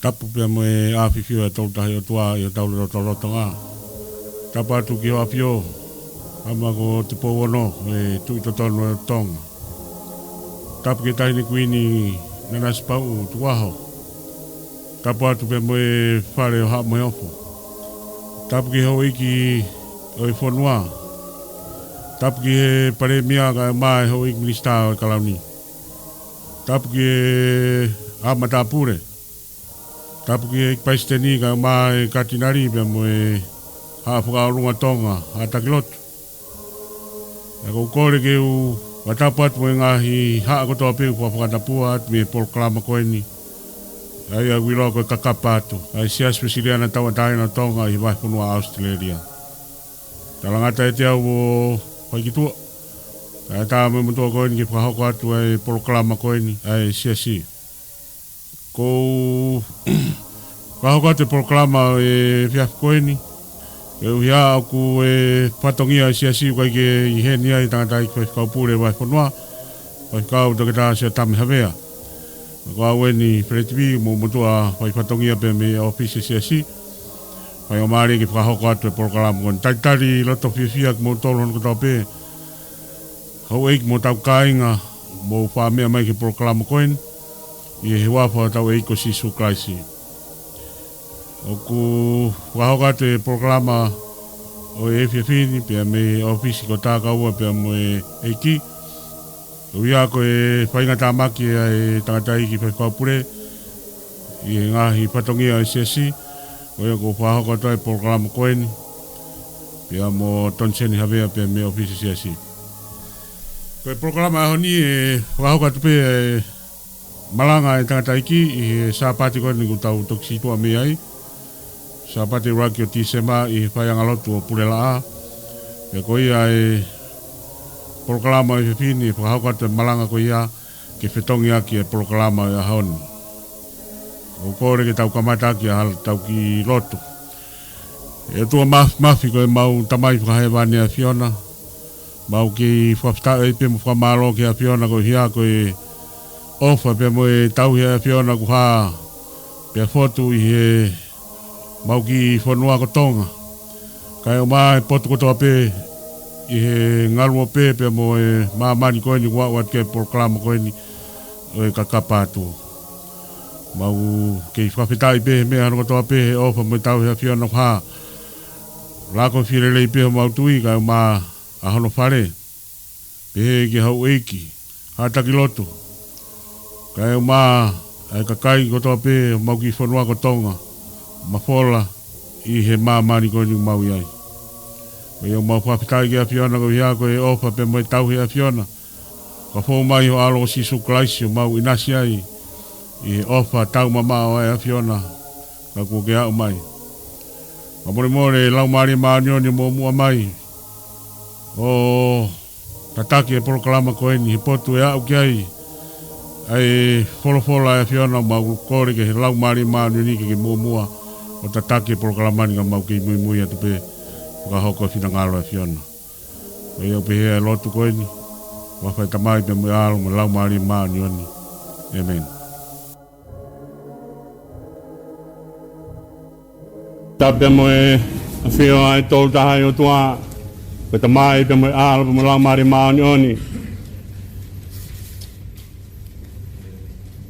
tapu pia mo e awhiwhio e tau tahi o tua i o tau lero tau rotonga. Tapu atu ki hoa pio, ama ko te pouono e tui to tonu e tonga. Tapu ki tahi ni kuini nana spau tuaho. Tapu atu pia mo e whare o haa mo e ofo. Tapu ki ho iki o i whonua. Tapu ki he pare mia ka mai ho iki minista o i kalauni. Tapu ki he amata pure. Tapu ki he paisteni ka mai katinari pia mo e haa whakaorunga tonga haa takilotu. E kou kore ke u watapu atu mo e ngahi haa kotoa peu kua whakatapua atu me proklama koeni. Ai a wilo ko kakapa atu. Ai sias pesiliana tawa taina tonga i vai punua Aositelelia. Talangata e te au o whaikitua. Ai tā me mutua koeni ki whakahoko atu ai proklama koeni. Ai siasi. Kou whakahoko atu proklama e whiafu koeni. E uhia au ku e patongia siasi kai ke i heni ai tangata i koe whakaupure vai punua. Vai whakau taketa Siotame Havea. Kwa weni fretivi mo mutua whai patongia pe me ofisi siasi. Whai o maari ki whakahoko atu e proklama koeni. Taitari loto whiwhia ki mo tolo honu kutau pe. Hau eik mo tau kāinga mo whamea mai ki proklama koeni. I he wafa tau eiko sisu kraisi. Oku whakahoko atu e proklama o e whiwhini pe me ofisi ko TAKAUA pe mo e EIKI. Uia ko e whainga tāmaki e tangatai ki whaipapure. I e ngahi patongia e siasi. Oia ko whahoko atu e proklama koeni. Pia mo Kolisi Havea pe me ofisi siasi. Ko e proklama honi e whahoko atu pe e Malanga e tangatai ki i e sāpati koeni ku tau tokisitua me ai. Sāpati raki o tisema i whaianga lotu o purela a. E ko ia e proklama e whiwhini e whakahoko atu e Malanga ko ia ke whetongi aki e proklama e ahoni. O kore ke tau kamata aki a tau ki lotu. E tua mafi ko e mau tamai whakahevani a Fiona. Mau ki whafta e pe mo whamaro ki a Fiona ko hia ko e ofa pe mo e tau hia a Fiona ko haa pe fotu i he mau ki whanua ko tonga. Kai o maa e potu kotoa pe i he ngaru o pepe mo e maamani koeni kua wat ke proklama koeni o e kakapa atu. Mau ke i whawhetai pe mea hano katoa pe he ofa mo i tau hea whiona wha. Lako whirelei pe ho mau tui kai o maa a hono whare. Pe he ki hau EIKI, hataki lotu. Kai o maa e kakai kotoa pe mau ki whanua ko tonga. Mawhola i he maamani koeni mau iai. Wai o mau whawhitai ki a Fiona ko hia ko e ofa pe mo e tau hea Fiona. Ka whau mai ho alo o sisu klaisi o mau inasi ai. I he ofa tau mama o e a Fiona. Ka kua ke au mai. Ka more lau maari maanioni mo mua mai. O tataki e proklama koeni he potu e au ki ai. Ai wholofola e Fiona mau kore ke he lau maari maanioni ke mua. O tataki e proklamani ka mau ki mui atu pe. Whakahoko whina ngalo e Fiona. Wai au pehea e lotu koeni. Wawhai tamai pe mui alo me lau maari maani oni. Amen. Tapia mo e a whio ai tolu tahai o tua. Pe tamai pe mui alo pe mui lau maari maani oni.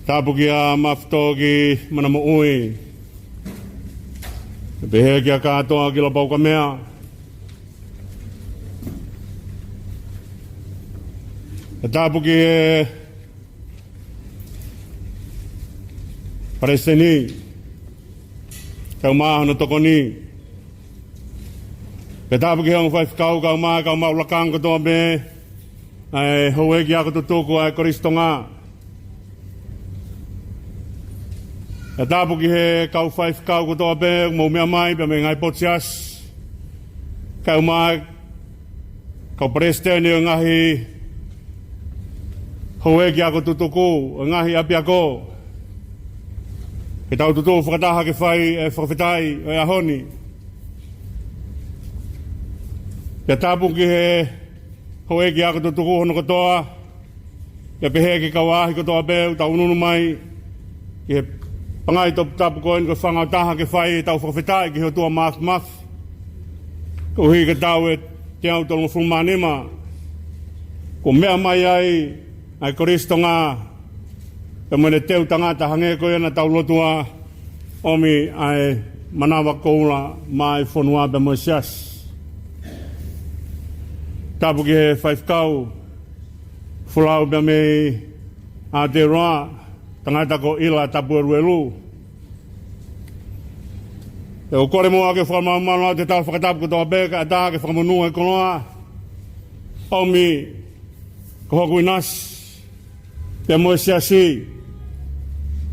Tapu ki a mafto ki mana mo ui. Pehea ki a katoa ki la pauka mea. E tapu ki e pare Senee. Kau maa no Tokonaki. E tapu ki hongo whaifkau kau maa ulakang katoa me. Ai hoe ki ako tutuku ai Kolisi Tonga. E tapu ki he kau whaifkau katoa me mo mea mai pe me ngai potias. Kau maa kau presteni o ngahi hoe ki ako tutuku, ngahi api ako. Ke tau tutuku whakataha ke whai e whakawhetai o e ahoni. Ke tapu ki he hoe ki ako tutuku hono katoa. Ke pehe ki kawahi katoa peu, tau ununu mai. Ki he Pangai top tap ko ko whangau taha ke whai tau whawhetai ki ho tua maf. Ko hi ka tau e te au tolongo whumanima. Ko mea mai ai Kolisi Tonga. Ka mwene teu tangata hange ko iana tau lotua. Omi ai manawa koula mai whonua be mo sias. Tapu ki he whaifkau. Fulau be me a te roa. Tangata ko ila tapu e ruelu. E o kore moa ke whakamamanoa te tau whakatapu ko toa beka a tā ke whakamunua e konoa. Omi ko hoku inas. Pe moe siasi.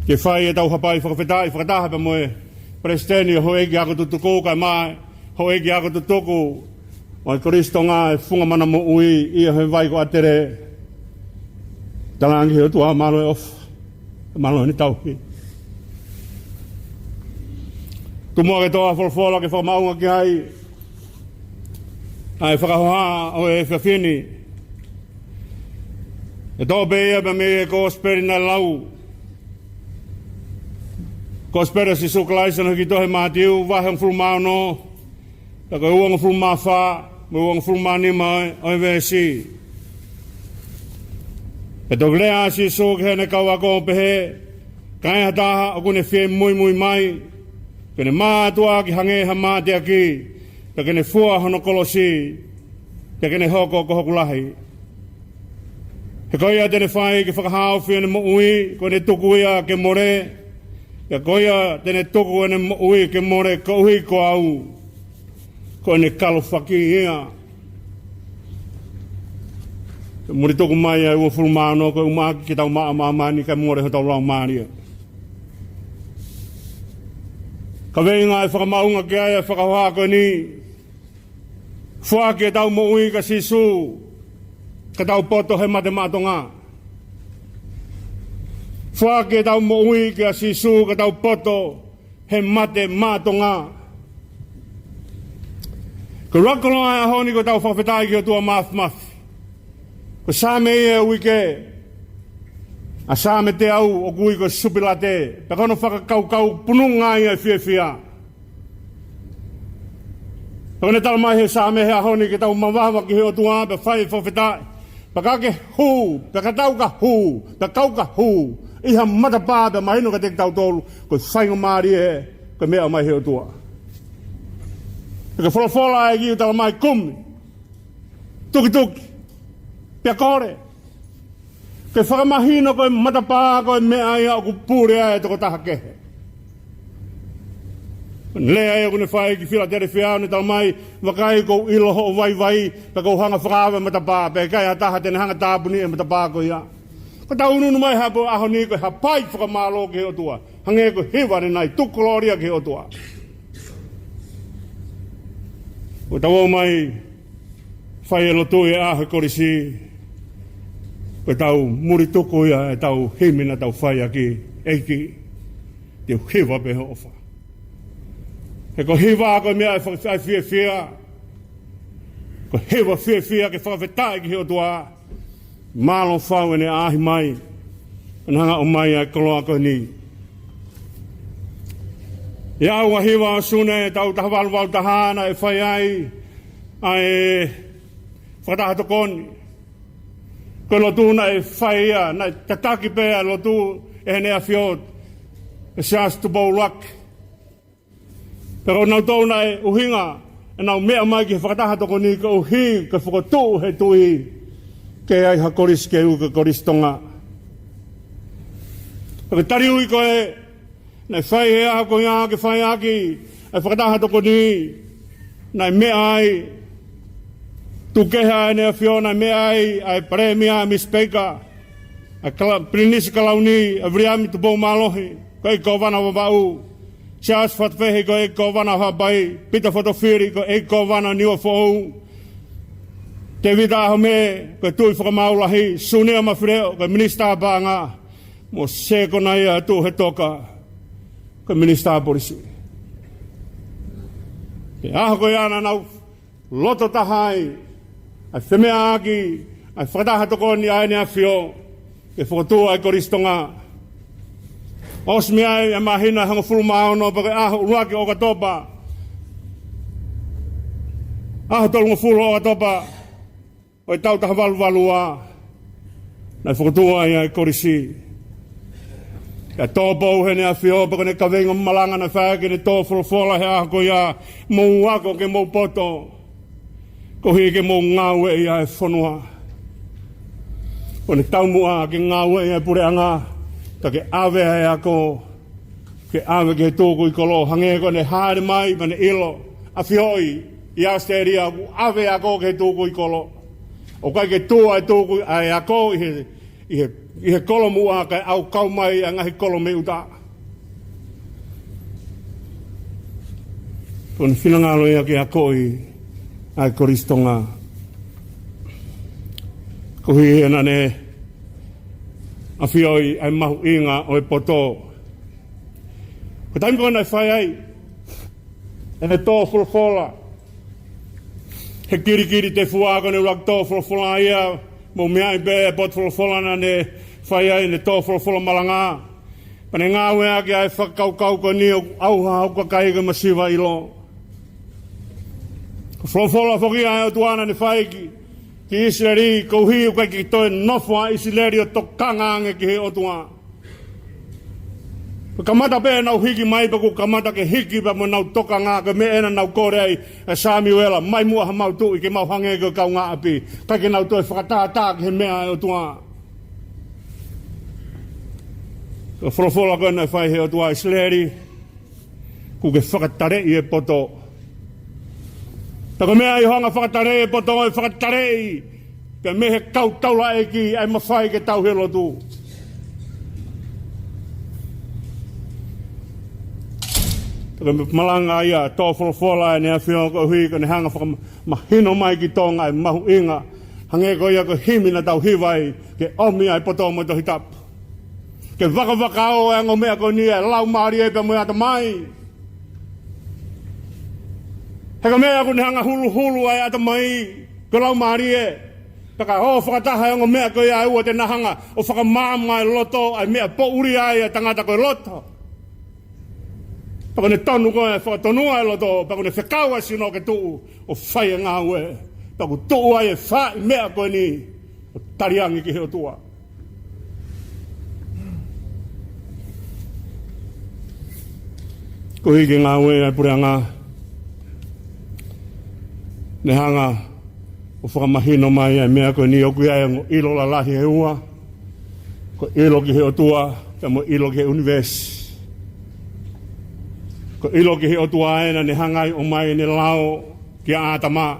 Ke whai e tau hapai whakawhetai whakataha pe moe. Presteni ho eki ako tutuko kai mai. Ho eki ako tutuko. Mai Kolisi Tonga e whunga mana mo ui. Ia he vai ko atere. Talangi he tua malo e ofa. Malo ni tauhi. Tumua ke toa wholwhola ke whamaunga ki hai. Ai whakahoha o e whiawhini. E tō beia me me e kōsperi na lau. Kōsperi si sukalaisana ki tohe mātiu, wahang fulmau no. Taka uanga fulmau wha, me uanga fulmau nima o e vesi. E tō lea si suk hene kaua kō pehe. Kai hataha o kune whie mui mui mai. Kene mātua ki hange ha mātia ki. Ka kene fua hono kolosi. Ka kene hoko ko hokulahi. He koia tene whai ki whakahau whiene mo ui. Ko ne tuku ia ke more. Ka koia tene tuku ene mo ui ke more. Ko uhi ko au. Ko ne kalo whaki ia. Muri tuku mai ai ua fulmano. Ko umaki ki tau maa maa mani. Ka more ho tau rau maria. Ka veinga e whakamaunga ki ai e whakahoa koe ni. Whake tau mo ui ka sisu. Ka tau poto he mate matonga. Whake tau mo ui ka sisu ka tau poto he mate matonga. Ka rakolo ai ahoni ko tau whawhetai ki o tua maf. Ko same ia uike. A same te au o kui ko supilate. Pekono whakakau pununga ia whiawhia. Pekono tala mai he same he ahoni ki tau mawawa ki he o tua pe whai whawhetai. Pakake hu, pakatau ka hu, pakau ka hu. Iha matapā pe mahino ka te tau tolu. Ko whainga maari e, ko mea mai he o tua. Peka whalafola e ki tala mai kumi. Tuki. Pea kore. Ke whakamahino koe matapā koe mea ia o kupure ai toko taha kehe. Lea e kune whai ki whila tere whiau ni tala mai wakai kou iloho o vai pa kou hanga whakawe matapā pe kai ataha tene hanga tāpuni e matapā ko ia. Ko tau ununu mai hapo aho ni koe hapai whakamalo ke o tua. Hange koe heware nai tukoloria ke o tua. Ko tau au mai whai e lotu e aho Kolisi. Ko tau muri tuku ia e tau himina tau whai aki EIKI. Teo hewa pe hofa. He ko hewa ko mea e whakawhai whia. Ko hewa whia ke whakawhetai ki heo tua. Mālo whau ene ahi mai. Nanga o mai ai koloa ko ni. E au a hewa sune tau tahawalu tahana e whai ai. Ai whakataha tokoni. Ko lotu na e whai ia. Na tataki pēa lotu e hene a whiot. E sias tu bau lak. Pero nau tau na e uhinga, e nau mea mai ki whakataha toko ni ka uhi, ka whakatū he tui, ke ai ha Kolisi ke u ka Kolisi Tonga. Ka tari ui koe, na whai hea ko ia ke whai aki, e whakataha toko ni, na mea ai, tu keha e nea whio, na mea ai, ai premia mi speika, a prinisi kalauni, a vriami tu bau malohi, ko i ko wana wabau, Sias whatwehe ko e ko wana hapai, pita whatawhiri ko e ko wana niwa whou. Te wita aho me, ko tui whakamaulahi, sunea mawhireo, ko minista banga, mo seko na ia tu he toka, ko minista polisi. Te aho ko iana nau, loto tahai, ai whemea aki, ai whakataha toko ni aene a whio, e whakatua ai Kolisi Tonga. Osmia e mahina hanga fulma ono pa ah uaki o katopa. Ah tolunga fulo o katopa. Oi tau ta valua. Na fotua ia Kolisi. Ya topo hene a fio pa ne kavenga malanga na fa ke ne to fola ha ko ya mo wako ke mo poto. Ko hi ke mo ngawe ia e fonua. O ne tau mua ke ngawe ia pureanga. Ta ke ave ia ko ke ave ke tōku i kolo hange ko ne haere mai ma ne ilo a fioi i Aositelelia ave ia ko ke tōku i kolo. O kai ke tua e tōku ai a ko i he kolo mua kai au kau mai a ngahi kolo me uta. Ko ne whinangalo ia ke a ko i ai Kolisi Tonga. Ko hi hena ne a fioi ai mahu inga o e poto. Ko taimi kona e whai ai, e ne tō fulfola. He kirikiri te fuaka ne urak tō fulfola ia, mo mea i bea pot fulfola na ne whai ai ne tō fulfola malanga. Pa ne ngā wea ki ai whakaukau ko ni auha hauka kaiga masiva ilo. Ko fulfola whoki ai o tuana ne whai ki Israeli, ko hiu kai ki toi nofua Israeli o tokanga ange ki he otua. Kamata pe nau hiki mai pa ku kamata ke hiki pa mo nau tokanga ke me ena nau kore ai a Samuela, mai mua ha mau tu i ke mau hange ke kau ngā api. Kai ke nau toi whakatata ke he mea e otua. Ko wholofola koe nai whai he otua Israeli, ku ke whakatare i e poto. Tako mea i honga whakatare e poto e whakatare i. Pea me he kau taula e ki ai mawhai ke tau helo tu. Tako me malanga ia tō wholofola e nea whio ko hui ka ne hanga whakamahino mai ki tonga e mahu inga. Hange ko ia ko himina tau hiwai ke omi ai poto mo to hitap. Ke waka o e ngo mea ko ni e lau maari e pea mo ata mai. Heka mea ko ne hanga hulu ai ata mai, ko lau maari e. Taka ho whakataha e ngo mea ko ia ua te nahanga, o whakamāma e loto, ai mea po uri ai e tangata ko e loto. Pako ne tonu ko e whakatonua e loto, pako ne whekaua sino ke tuu, o whai e ngā ue. Pako tuu ai e whai mea ko ni, o tariangi ki heo tua. Ko hiki ngā ue e pureanga, ne hanga o whakamahino mai e mea koe ni oku ai ngo ilo la lahi he ua. Ko ilo ki he otua, ka mo ilo ki he univers. Ko ilo ki he otua aena ne hangai o mai ne lao ki a atama.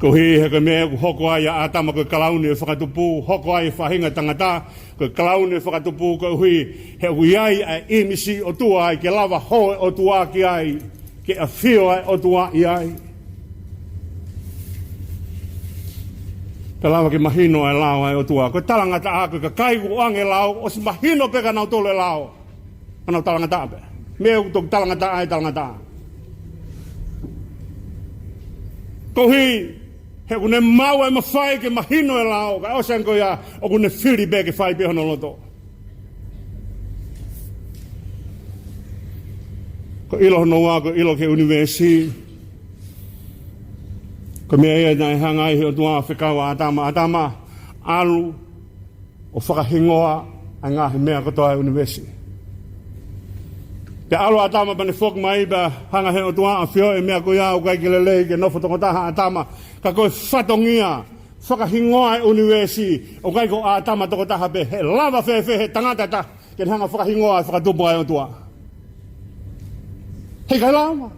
Ko hi he koe mea ku hoko ai a atama koe kalauni e whakatupu, hoko ai whahinga tangata, koe kalauni e whakatupu koe hui, he ui ai a imisi otua ai ke lava hoe otua ki ai, ke a whio ai otua i ai. Ka lawa ke mahino e lao ai o tua. Koe talangata a koe ka kaigu ange lao, o si mahino pe ka nau tole lao. Ka nau talangata pe. Mea u tok talangata ai talangata. Kohi, he kune mau e mawhai ke mahino e lao, ka osan ko ia, o kune whiri pe ke whai pe hono loto. Ko ilo hono wā, ko ilo ke universi. Ko mea ia nai hangai heo tua whekaua atama alu o whakahingoa a ngāhi mea kotoa e universi. Te alu atama pane whok mai ba hanga heo tua a whio e mea koia o kai ke lelei ke nofo tokotaha atama ka koe whatongia whakahingoa e universi o kai ko atama tokotaha pe he lava whewhe he tangatata ke hanga whakahingoa e whakatupu ai o tua. Hei kai lama.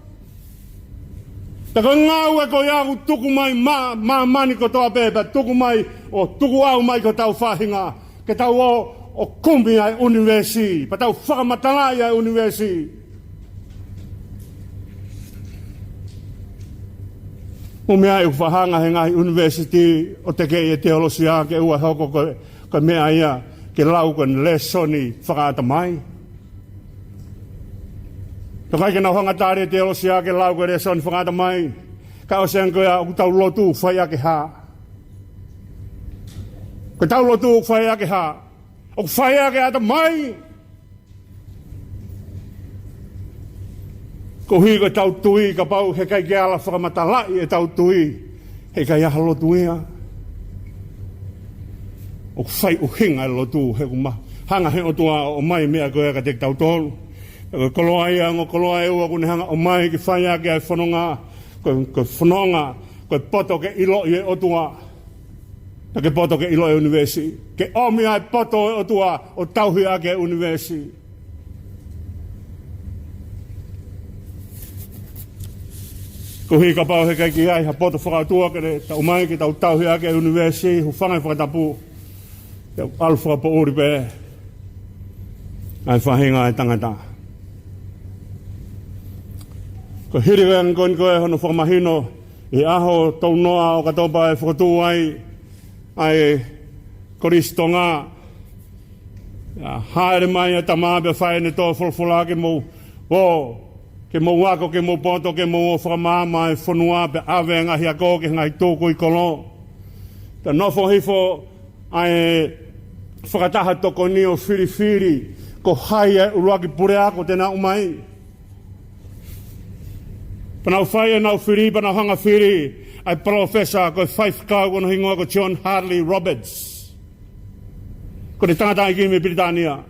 Taka ngau e ko iaku tuku mai mani ko toa pepe, tuku mai o tuku au mai ko tau whahinga, ke tau o kumbi ai universi, pa tau whakamatalai ai universi. O mea e whahanga he ngahi university o te kei e teolosia ke ua hoko ko mea ia ke lau ko lesoni whakaata mai. Ka kai ke nau hangatari te olo sia ke lau ke reson whangata mai. Ka o sean koe a tau lotu whai ake ha. Ko tau lotu whai ake ha. O whai ake ata mai. Ko hui ko tau tui ka pau he kai kia ala whakamatalai e tau tui. He kai aha lotu ea. O whai o hinga e lotu he kuma. Hanga he o tua o mai mea ko ea ka te tau tolu. Ko koloa ia ngo koloa e ua kune hanga o mai ki whai ake ai whanonga. Ko whanonga. Ko poto ke ilo i e o tua. Na ke poto ke ilo e universi. Ke omi ai poto e o tua o tauhi ake universi. Ko hi ka pau he kai ki ai ha poto whakaatua kere ta umai ki tau tauhi ake universi hu whangai whakatapu te alfa po uri pe ai whahinga ai tangata ko hiri kan kon koe hono whakamahino i aho tau noa o katopa e whakatu ai Kolisi Tonga haere mai e tamabe whae ne tō wholwhola ke mou ke mou wako, ke mou poto, ke mou whakamama e whanua pe awe ngahi a kō ke ngai tōku i kolo. Ta nofo hifo ai whakataha toko ni o whiri ko hai e uruaki pure ako tēnā umai. Panau whai e nau whiri, panau hanga whiri ai professor ko whaif kau kono hingoa ko John Harley Roberts. Ko te tangata i kimi Britania.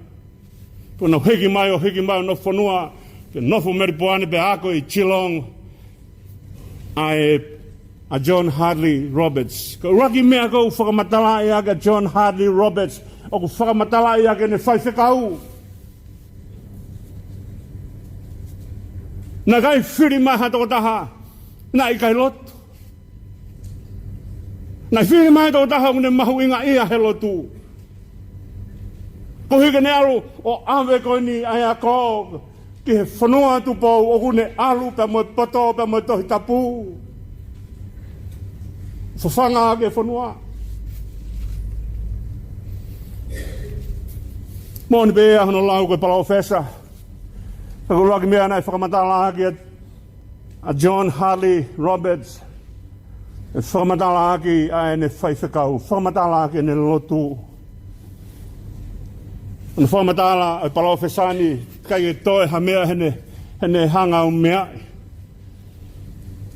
Kono hiki mai o no whanua ke nofo meripoane pe ako i Geelong ai a John Harley Roberts. Ko uraki mea ko whakamatala i aga John Harley Roberts o ko whakamatala i aga ne whaifekau. Na kai whiri mai hatoko taha, na i kai lotu. Na whiri mai hatoko taha une mahu inga ia he lotu. Ko hike ne aru o awe koe ni ai a kō. Ki he whanua atu pou o kune alu pe moe poto pe moe tohi tapu. Whawhanga ke whanua. Mōni pe ea hono lau koe palau whesa. Ko laki mea nei whakamatala ki a John Harley Roberts. E whakamatala ki a ene whaifekau. Whakamatala ki ene lotu. Ana whamatala ai palau whesani kai e toe ha mea hene hanga o mea.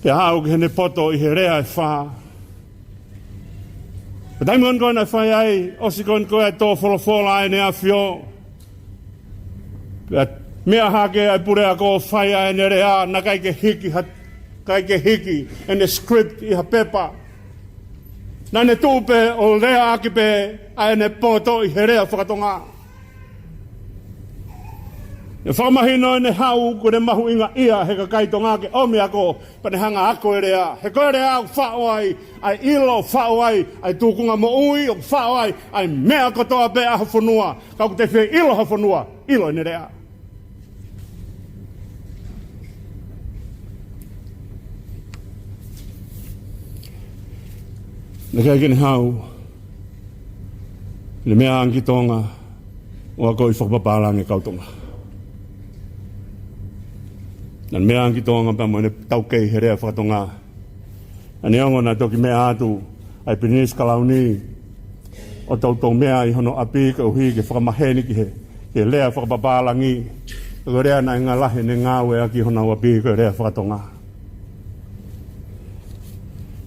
Te hao ki hene poto i he rea e wha. E taimi on koe na whai ai, osi koe koe tō wholofola ai ne a whio. Mea hake ai purea ko whai ai ne rea na kai ke hiki ene script i ha pepa. Na ne tūpe o rea aki pe ai ne poto i he rea whakatonga. E whakamahino ne hau ko ne mahu inga ia he ka kaitonga ke omi ako pa ne hanga ako e rea. He koe rea au whao ai ilo whao ai tūkunga mo ui o whao ai mea kotoa pe aha whanua. Kau te whi ilo ha whanua, ilo ne rea. Ne kai kene hau, ne mea anki tonga o ako i whakapapalange kautonga. Nan mea anki tonga pa mo ne taukei he rea whakatonga. Ane ongo na toki mea atu ai Pinis Kalauni o tautou mea i hono api ka uhi ke whakamaheni ki he lea whakapapalangi. Ko rea na inga lahe ne ngāwe aki hono api ka rea whakatonga.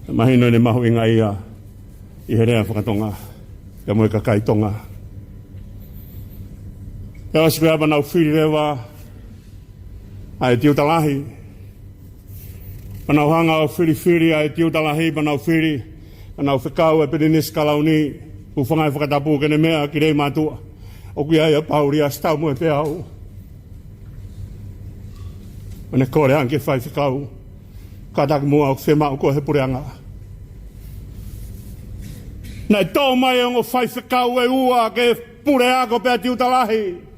Mahino ne mahu inga ia i he rea whakatonga. Ka moe ka kaitonga. Ka asipe apa nau whiri rewa ai tiutalahi. Panau hanga o whiri ai tiutalahi, panau whiri, panau whekau e Pinis Kalauni, u whangai whakatapu kene mea ki rei mātua. O kui ai a pauri a stau mo e pe au. Ane kore anke whai whekau, katak mua o whema o ko he pureanga. Nai tō mai o whai whekau e ua ke pureako pe a tiutalahi.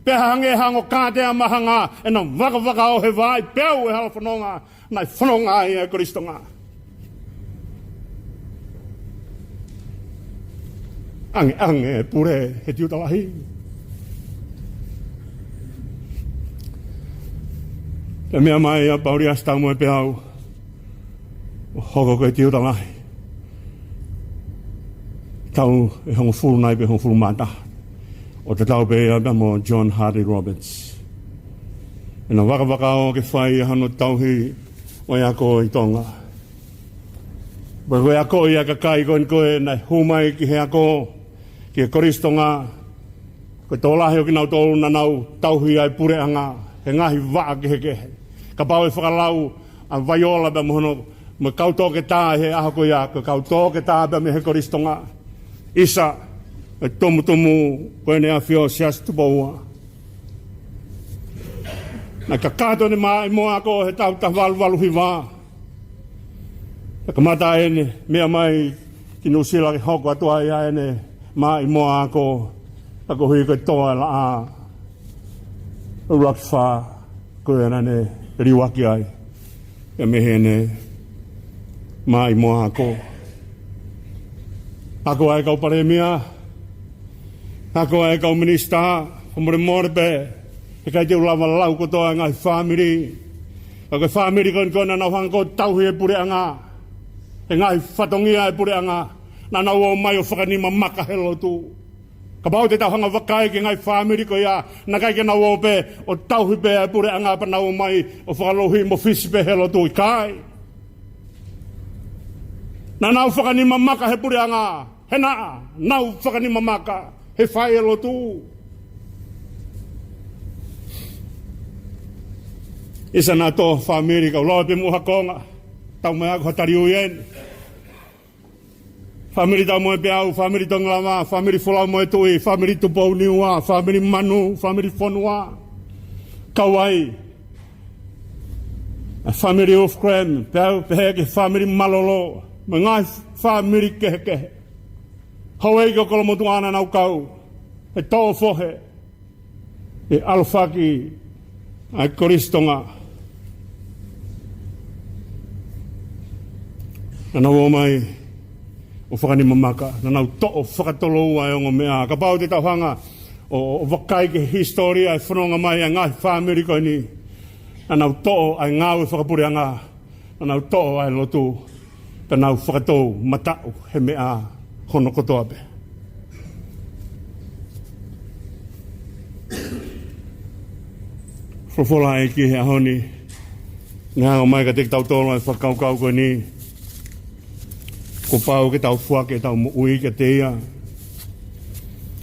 Pea hange hango kātea mahanga e na waka o he vai peu e hala whanonga nai whanonga i e Kolisi Tonga. Ange e pure he tiutalahi. Te mea mai a pauri a stau mo e peau o hoko koe tiutalahi. Tau e hongo fulu nai pe hongo fulu mātaha. O te tau pēa mo John Harley Roberts. Ina waka o ke whai hano tauhi o ia ko i Tonga. Ba koe ako ia ka kai koe nai humai ki he ako ki e Kolisi Tonga. Koe tōlahi o ki nau tōlu na nau tauhi ai pure anga he ngahi waa ke he kehe. Ka pau e whakalau a vaiola ba mohono me kautō ke tā he aho ko ia ko kautō ke tā ba me he Kolisi Tonga. Isa e tomu koe ne a whio sias tupaua. Na ka kato ne maa i moa ko he tau walu hiwa. Na ka mata ene mea mai ki nusila ki hoko atua ia ene maa i moa ko ako hui koe toa la a urakfa koe anane riwaki ai. Ya mehe ne maa i moa ko. Ako ai kau paremia. Ako ai kau minista. Komore morbe. E kai te ulawa lau kotoa ngai whamiri. Ako whamiri kona nau hanko tauhi e pure anga. E ngai whatongia e pure anga. Na nau o mai o whakanima maka helo tu. Ka pau te tauhanga wakai ke ngai whamiri ko ia. Na kai ke nau o pe o tauhi pe e pure anga pa nau o mai o whakalohi mo fisi pe helo tu. Kai. Na nau whakanima maka he pure anga. He naa, nau whakanima maka. He whai helo tu. Isa nā tō whamiri kau loa pe muha konga. Tau mai ako hatari uien. Whamiri tau moe pe au, whamiri tonglama, whamiri wholau moe tui, whamiri tupou niua, whamiri manu, whamiri whanua. Kauai. Whamiri ufkrem, pe au pe heke whamiri malolo. Me ngai whamiri kehe kehe. Hauei ko kolomotu ana nau kau. E tō fohe. E alfaki. Ai Kolisi Tonga. Nanau o mai o whakanima maka. Nanau to'o whakatolo ai ongo mea. Ka pau te tauhanga o wakai ke historia ai whanonga mai ai ngai whamiri koe ni. Nanau to'o ai ngāu e whakapure anga. Nanau to'o ai lotu. Nanau whakatou matau he mea hono kotoa pe. Whawhola e ki he ahoni. Ngā o mai ka te tau tōlo ai whakaukau koe ni. Ko pau ke tau fuake tau mo ui ke te ia.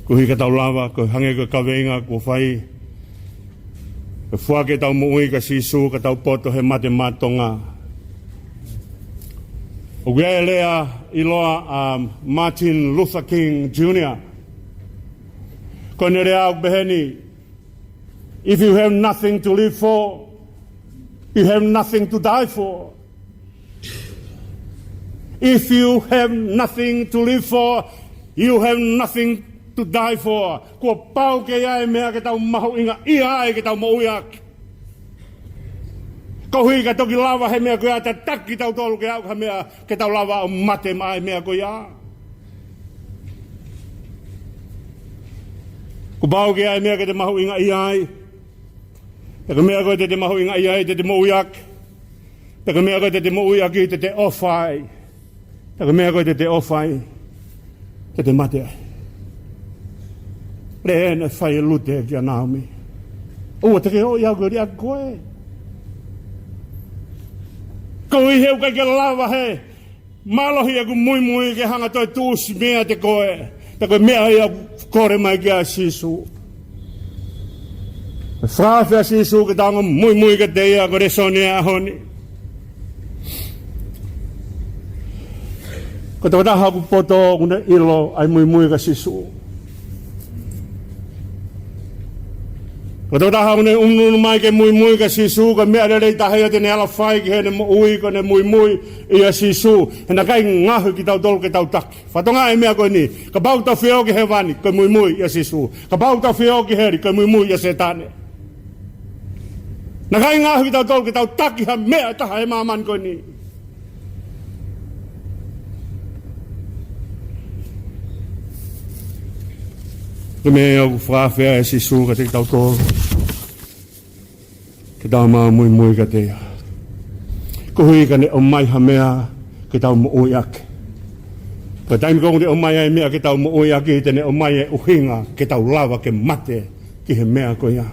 Ko hi ka tau lava, ko hange ko kawenga, ko whai. Ko fuake tau mo ui ka sisu, ka tau poto he mate matonga. O gea lea iloa Martin Luther King Jr. Ko nere au beheni. If you have nothing to live for, you have nothing to die for. If you have nothing to live for, you have nothing to die for. Kua pau ke ia e mea ke tau mahu inga ia e ke tau mauiak. Ko hui ka toki lava he mea ko ia te taki tau tolu ke au ka mea ke tau lava o mate mai mea ko ia. Ko pau ke ia e mea ke te mahu inga ia ai. Te ka mea koe te mahu inga ia ai te te mauiak. Te ka mea koe te mauiak i te ofai. Te ka mea koe te ofai. Te mate ai. Rehene whai e lute e kia Naomi. Ua te ke o iau koe ria koe. Ko i heu kai ke lava he. Malohi e ku mui ke hanga toi tūsi mea te koe. Te koe mea ia kore mai kia sisu. Whawhia sisu ke tango mui ke te ia ko resoni a honi. Ko te wataha ku poto kune ilo ai mui ka sisu. Ko te wataha kune umnunu mai ke mui ka sisu ka mea rei tahia te ne ala whai ki hene mo ui ko ne mui ia sisu. Hena kai ngahu ki tau tolu ke tau taki. Whatonga e mea koe ni. Ka pau tau whio ki he wani ko mui ia sisu. Ka pau tau whio ki heri ko mui ia setane. Na kai ngahu ki tau tolu ki tau taki ha mea taha e maman koe ni. Ke mea au whawhia e sisu ka te tau tolu. Ke tau maa mui ka te ia. Ko hui ka ne o mai ha mea ke tau mo ui ake. Ka taimi kongu te o mai e mea ke tau mo ui ake te ne o mai e uhinga ke tau lava ke mate ki he mea ko ia.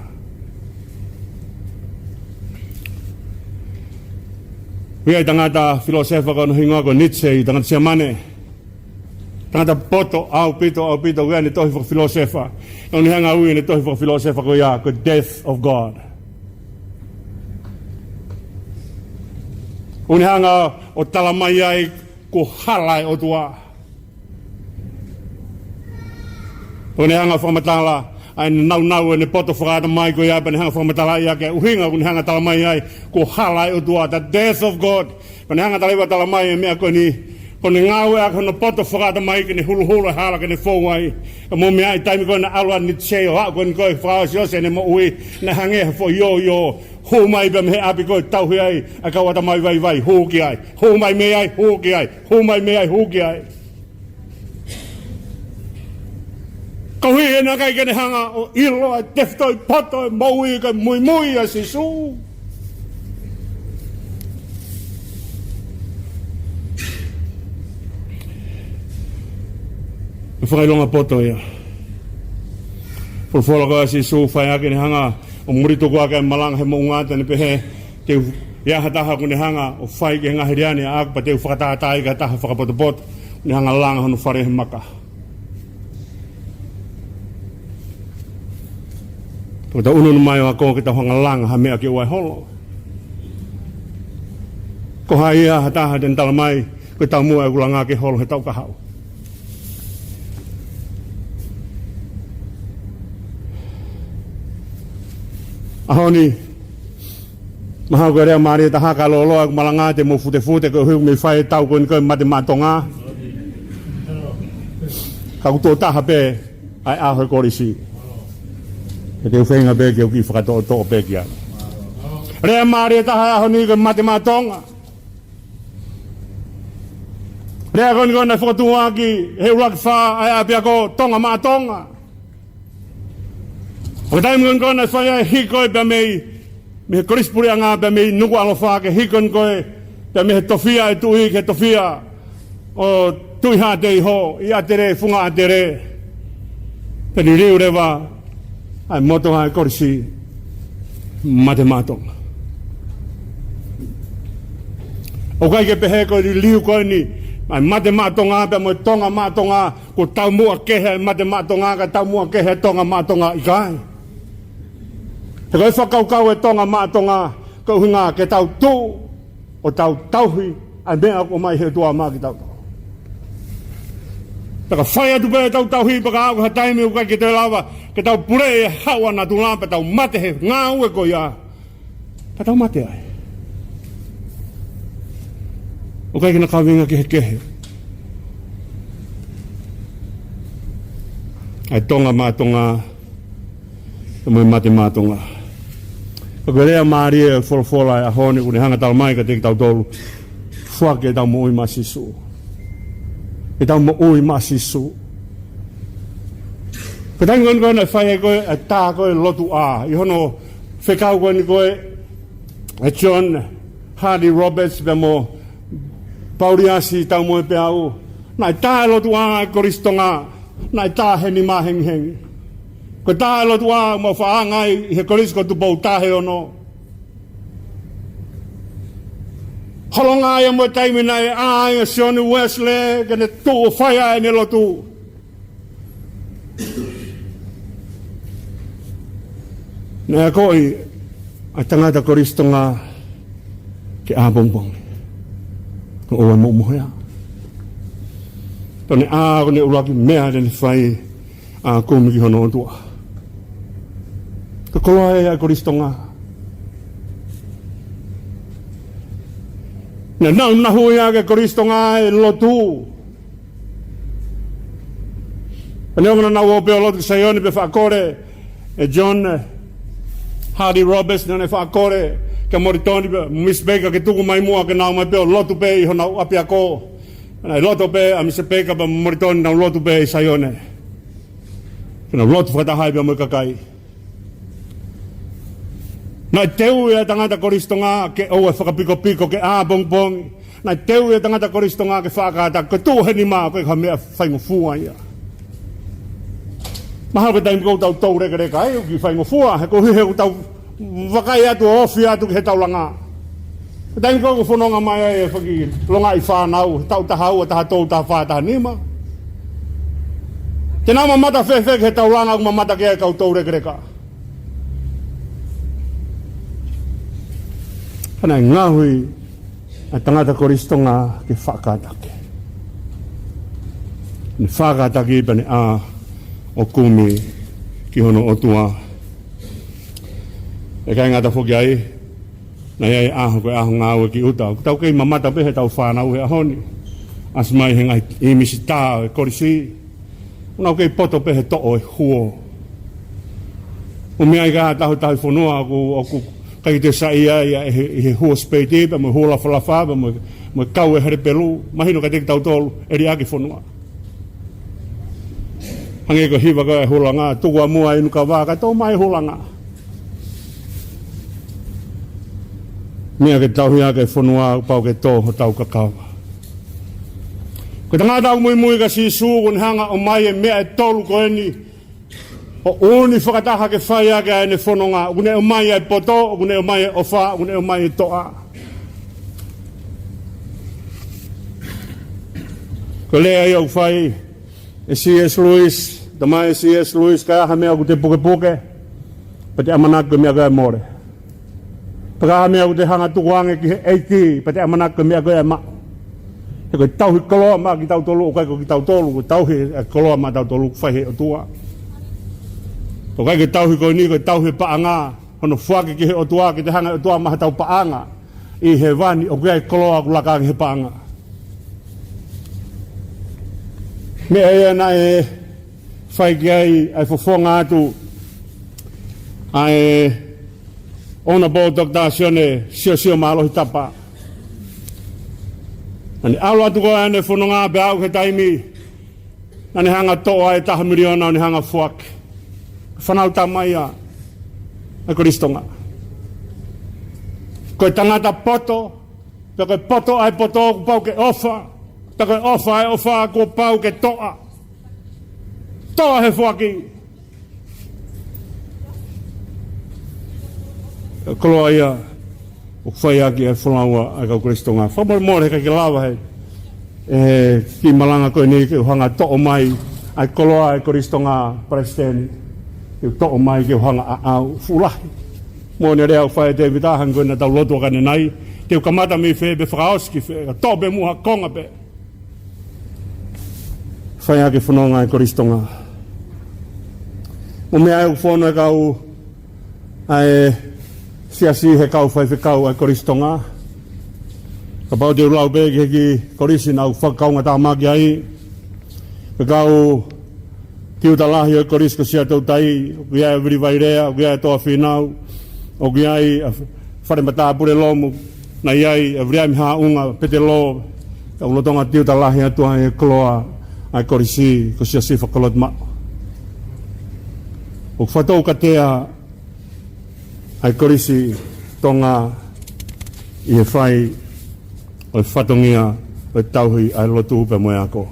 Ia tangata filosofa ko hinga ko Nietzsche tangata sia mane. Tangata poto au pito ia ni tohi for filosofa. Oni hanga ui ni tohi for filosofa ko ia ko death of God. Oni hanga o talamai ai ko halai o tua. Oni hanga whamatala ai nau ni poto whakata mai ko ia pani hanga whamatala ia ke uhinga kuni hanga talamai ai ko halai o tua. The death of God. Pani hanga taliwa talamai e mea ko ni ngawe a kono poto whakata mai ke ni hulu hala ke ni fōwai. Ka mo mea i taimi ko na alwa ni tseo ha ko ni koe whakawasi ose ne mo ui na hangeha fo yo. Hō mai pa mehe api koe tauhi ai a kawata mai vai hōki ai. Hō mai me ai hōki ai. Hō mai me ai hōki ai. Kauhi e na kai kene hanga o ilo ai teftoi poto e maui ka mui a sisu. Whakailonga poto ia. Fulfola ka sisu whai a kene hanga o murito kua kai malanga he mo ngata ni pehe te ia hataha kune hanga o whai ke ngahi riani a akpa te whakatahatai ka taha whakapoto ni hanga langa honu whare he maka. Ko ta ununu mai o ko kita hanga langa ha mea ke wai holo. Ko hai ia hataha den talamai ko ta mua e ulanga ke holo he tau ka hau. Ahoni maha ko rea mari ta haka lolo ak malanga te mo fute ko hu me fai tau ko ko mate matonga ka to ta habe ai a ho kolisi te fenga be ke ki fa to be kia rea mari ta ha honi ko mate matonga rea ko na foto aki he rak fa ai a pia ko tonga matonga. O taim kon na faya hiko be me krispuri anga be me nuku alofa ke hikon koe be me tofia e tui ke tofia o tui ha te ho ia tere funga tere pe ni riu rewa ai moto ha korsi matemato o kai ke pehe ko liu ko ni ai matemato nga be mo tonga matonga ko tau mua ke he matemato nga ka tau mua ke he tonga matonga ikai. Te koe whakaukau e tonga mātonga kau hinga ke tau tū o tau tauhi ai mea ko mai he tua mā ki tau tau. Taka whai atu pēr tau tauhi paka au ha taimi u kai ke te lawa ke tau pure e hawa na tu lampe tau mate he ngā ue ko ia. Pa tau mate ai. O kai kena kawinga ke he kehe. Ai tonga mātonga e moi mate mātonga. Ko rea Maria folfola a hone kune hanga talamai ka te tau tolu. Whake tau mo ui masisu. E tau mo ui masisu. Ko tangi koe na whai e koe a tā koe lotu a. I hono whekau koe ni koe a John Hardy Roberts pe mo pauriasi tau mo e pe au. Nai tā lotu a koristonga. Nai tā he ni mā hengi. Ko tā lotu a mo whaangai he korisko tu pou tahe ono. Holonga ia mo taimi nai ai a Sione Wesley kene tū o whaia e ne lotu. Nea koi a tangata koristonga ke a bongbong. Ko oa mo mohoia. Tone a kone uraki mea dene whai a kumiki hono o tua. Ka koa e a koristonga. Na nau nahu ia ke koristonga e lotu. Pane omana nau o peo lotu sayoni pe whakore e John Hardy Roberts nane whakore ke moritoni pe Miss Baker ke tuku mai mua ke nau mai peo lotu pe i hona api a ko. Nai loto pe a Miss Baker pe moritoni nau lotu pe i sayone. Kena lotu whatahai pe mo kakai. Nai teu e tangata koristonga ke oe whakapiko-piko ke a bongbong. Nai teu e tangata koristonga ke whakata ke tūheni mā koe ka mea whaingo fua ia. Mahal ke taimi kou tau tau reka e uki whaingo fua. He ko hihe tau wakai atu ofi atu ke he tau langa. Taim ko fononga mai e faki longa I whanau, tau tahau, taha tau taha whātaha nima. Te nā mamata whewhek he tau langa mamata kia kau tau rekereka. Kana ngahui a tangata Kolisi Tonga ke whakatake. Ni whakatake pane a o kumi ki hono otua. E kai ngata whoki ai, na iai aho koe aho ngāua ki utau. Tau kei mamata pehe tau whanau he ahoni. As mai he ngai imisi tā e Kolisi. Unau kei poto pehe to'o e huo. Umi ai kaha tahu whanua aku kai te sa ia he huo speiti pa mo hula whalafa pa mo kau e here pelu. Mahino ka teki tau tolu eri aki whanua. Hange ko hiwa ka e hula ngā. Tukua mua inu ka waka tau mai hula ngā. Mea ke tau hia ke whanua pau ke tō ho tau kakawa. Ko tanga tau mui ka si sūku ni hanga o mai e mea e tolu ko eni. O uni whakataha ke whai ake a ene whanonga. Ukune o mai e poto, ukune o mai e ofa, ukune o mai e toa. Ko lea iau whai e C.S. Lewis, ta mai e C.S. Lewis ka aha mea ku te puke puke. Pa te amanaka mea ka e more. Pa ka aha mea ku te hanga tukuange ki he EIKI, pa te amanaka mea ka e ma. He koe tauhi koloa maa ki tau tolu, o kai ko ki tau tolu, ko tauhi koloa maa tau tolu whaihe o tua. O kai ke tauhi koe ni koe tauhi paanga, hono whake ki he o tua, ki te hanga o tua maha tau paanga. I he wani o kai koloa ku lakaangi he paanga. Me ea na e whai ki ai fofonga atu, ai ona bo Dr. Sio maalohi tapa. Ani alo atu koe ane whanonga pe au ke taimi. Nani hanga toa e taha miriona, ni hanga fuak. Whanau ta mai a Kolisi Tonga. Koe tangata poto, pe koe poto ai poto ku pau ke ofa. Pe koe ofa ai ofa ku pau ke toa. Toa he fuaki. Koloa ia. O whai aki e whalaua a kau Kolisi Tonga. Whamore more ka ki lawa hei. Ki malanga koe ni ki uhanga to'o mai. Ai koloa e Kolisi Tonga presidenti. Ki to'o mai ki uhanga a au fulahi. Mone rea u whai te vitahan koe na tau lotua kane nai. Te ukamata mi whee be whakaoski whee. Tō be muha konga be. Whai aki whanonga e Kolisi Tonga. Mo mea e u whono e kau ai siasi he kau whai whikau ai Kolisi Tonga. Ka pau te ulau begi heki Kolisi nau whakaunga tā maki ai. Ka kau kiuta lahi o Kolisi ko sia tau tai. O kia e viriwairea, o kia e toa whinau. O kia e wharemata pure lomu. Na iai e vriai miha unga pete lo. Ka ulotonga kiuta lahi atua e koloa ai Kolisi ko sia si whakalot ma. O whatou katea ai Kolisi Tonga I he whai o whatongia o tauhi ai lotu upe moe ako.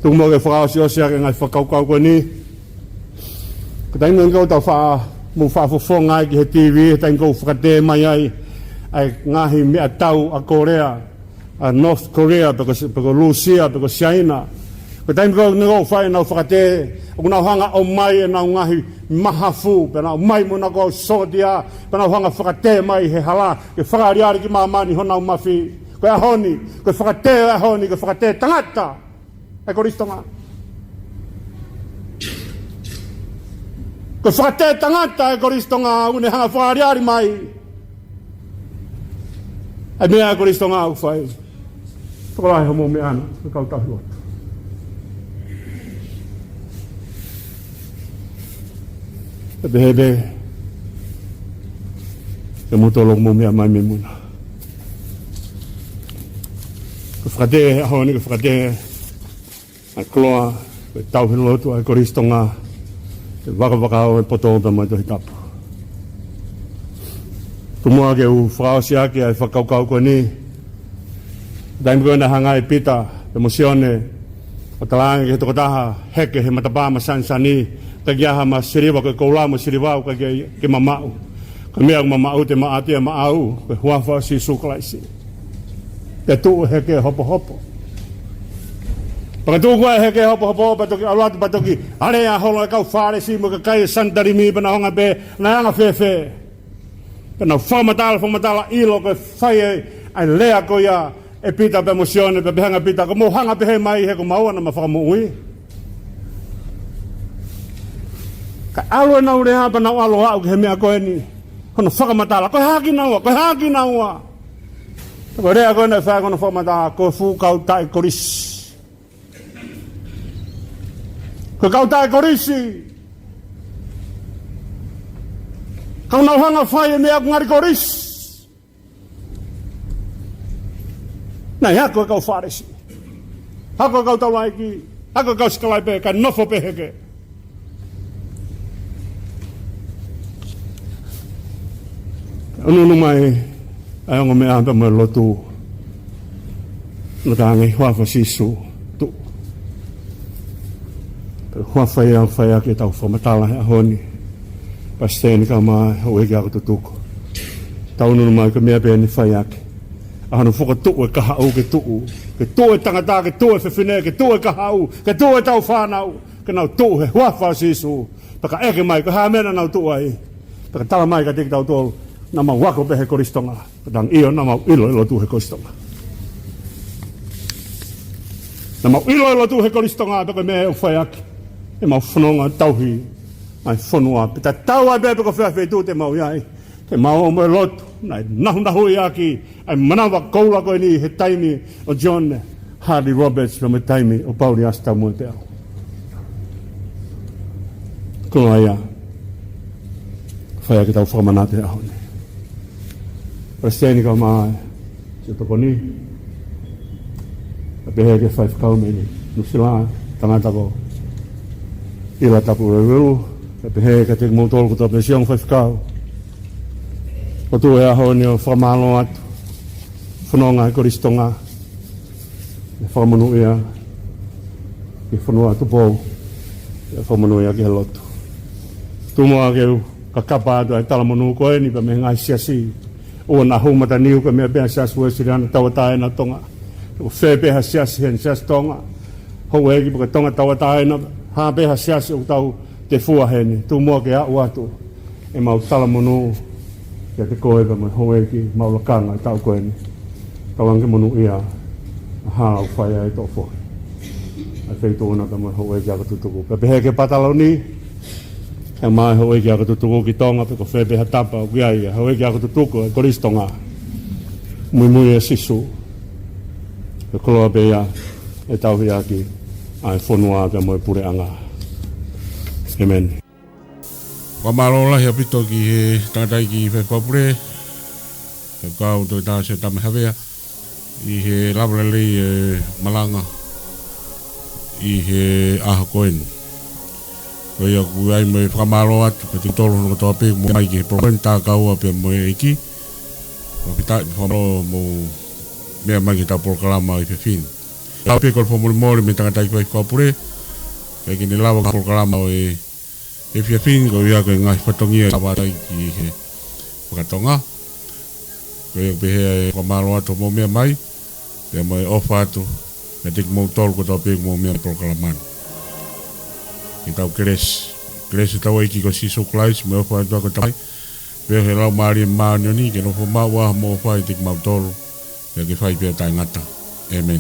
Tukumo ke whakaosi osi ake ngai whakaukau koe ni. Ka tainga ngau tau mu whaafofonga ai ki he TV, he tainga whakate mai ai ngahi mea tau a Korea, a North Korea, peko Lucia, peko China. Ka tainga ngau whai nau whakate, o nau hanga o mai e nau ngahi mahafu, pe nau mai mo nako sotia, pe nau hanga whakate mai he hala, ke whakariari ki mamani honau mafi, koe ahoni, koe whakate ahoni, koe whakate tangata, e Kolisi Tonga. Koe whakate tangata e Kolisi Tonga, une hanga whakariari mai. E mea e Kolisi Tonga au whai. Whakalahi homo me ana, koe kau tahi otu. Hebe e motolong mo mea mai me muna. Ko whakate ahoni, ko whakate a kloa, ko tauhi lotu ai Kolisi Tonga, e waka hao e poto pe mai tohi tapu. Kumua ke u whakaosi ake ai whakaukau koe ni, daimi koe na hanga e pita, e mosione, o talangi ke tokotaha, heke he matapama sansani, tagiaha ma siriwa ko koula mo siriwa ko ke mamau Ka mea mau te maatia maau, pe huafa si suklaisi. Te tuu heke hopo hopo. Paka tuu koe heke hopo hopo, patoki aluatu patoki, area holo e kau whare si mo ka kai santari mi pana honga pe, na anga fefe. Pena whamatala ilo koe whai ai lea ko ia, e pita pe mosione, pe behanga pita, ko mo hanga pe he mai he ko maua na ma whakamuui. Ka alo e nau rea pa nau alo au ke he mea koe ni. Hono whakamatala, koe haki naua. Ko rea koe nei whai kono whakamatala, koe fūkau tai korisi. Koe kau tai korisi. Kau nau hanga whai e mea ngari korisi. Nei hako e kau wharesi. Hako e kau tau laiki. Hako e kau sikalai pe, kai nofo pe heke. Unu mai ai ongo me amba me lotu no tangi huafa sisu tu huafa ia whaia ke tau whamatala hea honi pasteni ka mai hoi kia kutu tuko tau nunu mai ka mea pēni whaia ke ahanu whuka tuu e kahau ke tuu e tangata ke tuu e whiwhine ke tuu e kahau ke tuu e tau whanau ke nau tuu he huafa sisu paka eke mai ka haa mena nau tuu ai paka tala mai ka tiki tau tolu na mau wako pe he Kolisi Tonga. Kadang iyo na mau ilo tu he Kolisi Tonga. Na mau ilo tu he Kolisi Tonga peko me whaiaki. E mau whanonga tauhi. Ai whanua. Pita taua pe peko whawhi tu te mau iai. Te mau o me lotu. Nai nahu iaki. Ai manawa koula koe ni he taimi o John Hardy Roberts me taimi o Pauli Asta mui te au. Kono aia. Whaiaki tau whakamanatu e ahone. Preseni ka mai se Tokonaki a pehe ke whai whakau meni nusila tangata ko ila tapu reu a pehe ka te motol ko tapu siong whai whakau o tu e aho ni o whamalo atu whanonga e Kolisi Tonga e whamanu ia ki whanua atu pou e whamanu ia ki he lotu tumoa keu ka kapa atu ai talamanu koe ni pa me ngai siasi o na humata niu ka mea bea sias ue siriana tawatae na tonga. O whē beha sias hen sias tonga. Hou egi puka tonga tawatae na haa beha sias o tau te fua heni. Tu mua ke au atu. E mau talamunu ia te koe pa mai hou egi maulakanga i tau koe ni. Tawangi munu ia haa au whaia e tō fua. Ai whei tōna pa mai hou egi aga tutuku. Ka pehe ke patalo ni. E mai hoi ki ako tutuku ki tonga pe ko whebe ha tapa o kiai hoi ki ako tutuku e Kolisi Tonga mui e sisu e koloa pe ia e tauhi aki ai whanua pe moe pure anga Amen. Wa malola hea pito ki he tangatai ki whepapure e kau toi tā Siotame Havea i he labrelei Malanga i he aha koeni. Koi aku ai me whakamaro atu pe te tolu no katoa pe mo mai ki he program TAKAUA pe mo EIKI. Wa pita i whamaro mo mea mai ki tau programa i whiwhin. Tau pe kol whamori mori me tangatai ki whapure. Kai ki ne lawa ka programa o e whiwhin ko ia koe ngai whatongia tawatai ki he whakatonga. Koi aku pe hea e whamaro atu mo mea mai. Pe mo e ofa atu. Me te ki mo tolu katoa pe mo mea programa. Ki tau keres tau eiki ko siso klais me ofa tua ko tai pe he lau maari maani ni ke no fo maua mo fa i tik mau tolu ya ke fai pe tai ngata amen.